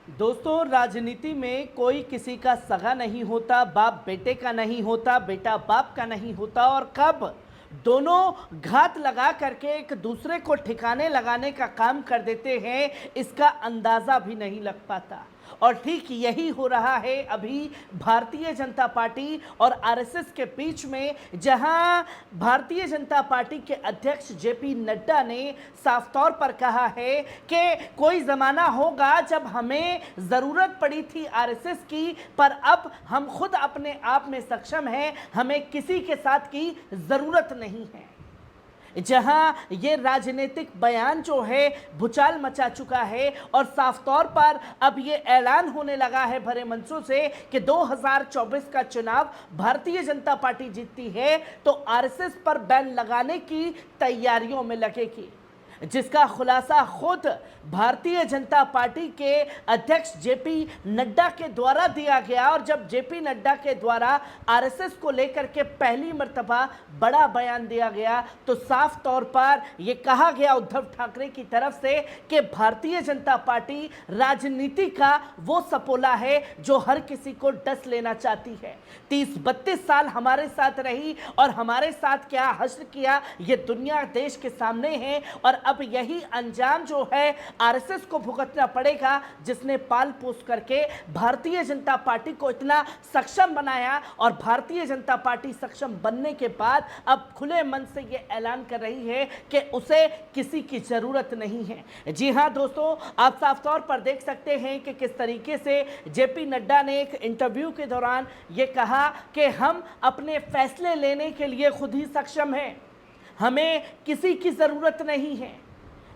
दोस्तों, राजनीति में कोई किसी का सगा नहीं होता, बाप बेटे का नहीं होता, बेटा बाप का नहीं होता और कब दोनों घात लगा करके एक दूसरे को ठिकाने लगाने का काम कर देते हैं, इसका अंदाजा भी नहीं लग पाता। और ठीक यही हो रहा है अभी भारतीय जनता पार्टी और आरएसएस के बीच में, जहां भारतीय जनता पार्टी के अध्यक्ष जेपी नड्डा ने साफ तौर पर कहा है कि कोई ज़माना होगा जब हमें ज़रूरत पड़ी थी आरएसएस की, पर अब हम खुद अपने आप में सक्षम हैं, हमें किसी के साथ की ज़रूरत नहीं है। जहां ये राजनीतिक बयान जो है भूचाल मचा चुका है और साफ तौर पर अब ये ऐलान होने लगा है भरे मंचों से कि 2024 का चुनाव भारतीय जनता पार्टी जीतती है तो आरएसएस पर बैन लगाने की तैयारियों में लगेगी, जिसका खुलासा खुद भारतीय जनता पार्टी के अध्यक्ष जेपी नड्डा के द्वारा दिया गया। और जब जेपी नड्डा के द्वारा आरएसएस को लेकर के पहली मर्तबा बड़ा बयान दिया गया तो साफ तौर पर यह कहा गया उद्धव ठाकरे की तरफ से कि भारतीय जनता पार्टी राजनीति का वो सपोला है जो हर किसी को डस लेना चाहती है। 30-32 साल हमारे साथ रही और हमारे साथ क्या हश्र किया ये दुनिया देश के सामने है, और अब यही अंजाम जो है आरएसएस को भुगतना पड़ेगा, जिसने पाल पोस करके भारतीय जनता पार्टी को इतना सक्षम बनाया। और भारतीय जनता पार्टी सक्षम बनने के बाद अब खुले मन से ये ऐलान कर रही है कि उसे किसी की जरूरत नहीं है। जी हां दोस्तों, आप साफ तौर पर देख सकते हैं कि किस तरीके से जेपी नड्डा ने एक इंटरव्यू के दौरान ये कहा कि हम अपने फैसले लेने के लिए खुद ही सक्षम हैं, हमें किसी की जरूरत नहीं है।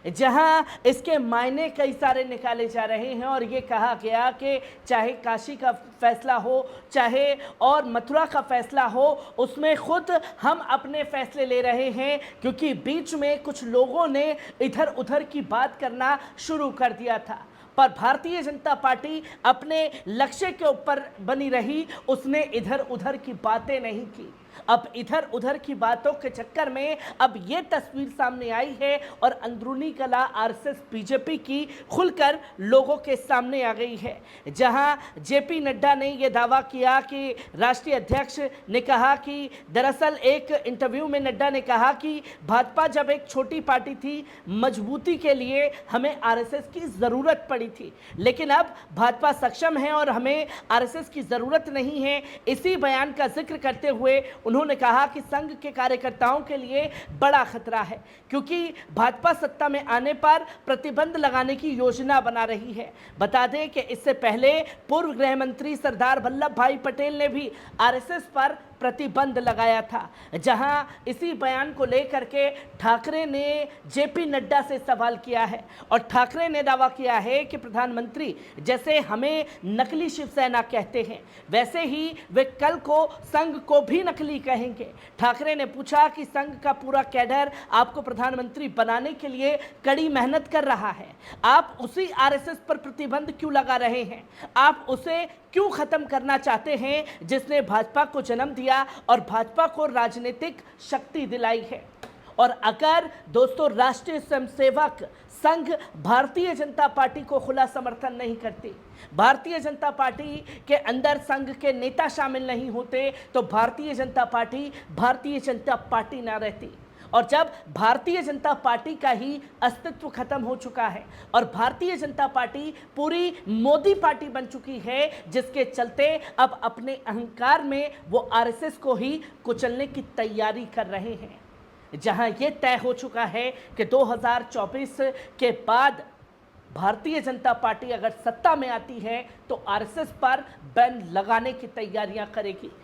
जहां इसके मायने कई सारे निकाले जा रहे हैं और ये कहा गया कि चाहे काशी का फैसला हो, चाहे और मथुरा का फैसला हो, उसमें खुद हम अपने फैसले ले रहे हैं, क्योंकि बीच में कुछ लोगों ने इधर उधर की बात करना शुरू कर दिया था। पर भारतीय जनता पार्टी अपने लक्ष्य के ऊपर बनी रही, उसने इधर उधर की बातें नहीं की। अब इधर उधर की बातों के चक्कर में अब ये तस्वीर सामने आई है और अंदरूनी कला आरएसएस बीजेपी की खुलकर लोगों के सामने आ गई है। जहां जेपी नड्डा ने यह दावा किया कि राष्ट्रीय अध्यक्ष ने कहा कि दरअसल एक इंटरव्यू में नड्डा ने कहा कि भाजपा जब एक छोटी पार्टी थी, मजबूती के लिए हमें आरएसएस की ज़रूरत पड़ी थी, लेकिन अब भाजपा सक्षम है और हमें आरएसएस की ज़रूरत नहीं है। इसी बयान का जिक्र करते हुए उन्होंने कहा कि संघ के कार्यकर्ताओं के लिए बड़ा खतरा है, क्योंकि भाजपा सत्ता में आने पर प्रतिबंध लगाने की योजना बना रही है। बता दें कि इससे पहले पूर्व गृह मंत्री सरदार वल्लभ भाई पटेल ने भी आरएसएस पर प्रतिबंध लगाया था। जहां इसी बयान को लेकर के ठाकरे ने जेपी नड्डा से सवाल किया है और ठाकरे ने दावा किया है कि प्रधानमंत्री जैसे हमें नकली शिवसेना कहते हैं, वैसे ही वे कल को संघ को भी नकली कहेंगे। ठाकरे ने पूछा कि संघ का पूरा कैडर आपको प्रधानमंत्री बनाने के लिए कड़ी मेहनत कर रहा है, आप उसी आरएसएस पर प्रतिबंध क्यों लगा रहे हैं? आप उसे क्यों खत्म करना चाहते हैं जिसने भाजपा को जन्म दिया और भाजपा को राजनीतिक शक्ति दिलाई है? और अगर दोस्तों राष्ट्रीय स्वयंसेवक संघ भारतीय जनता पार्टी को खुला समर्थन नहीं करती, भारतीय जनता पार्टी के अंदर संघ के नेता शामिल नहीं होते, तो भारतीय जनता पार्टी ना रहती। और जब भारतीय जनता पार्टी का ही अस्तित्व खत्म हो चुका है और भारतीय जनता पार्टी पूरी मोदी पार्टी बन चुकी है, जिसके चलते अब अपने अहंकार में वो आरएसएस को ही कुचलने की तैयारी कर रहे हैं। जहां ये तय हो चुका है कि 2024 के बाद भारतीय जनता पार्टी अगर सत्ता में आती है तो आरएसएस पर बैन लगाने की तैयारियां करेगी।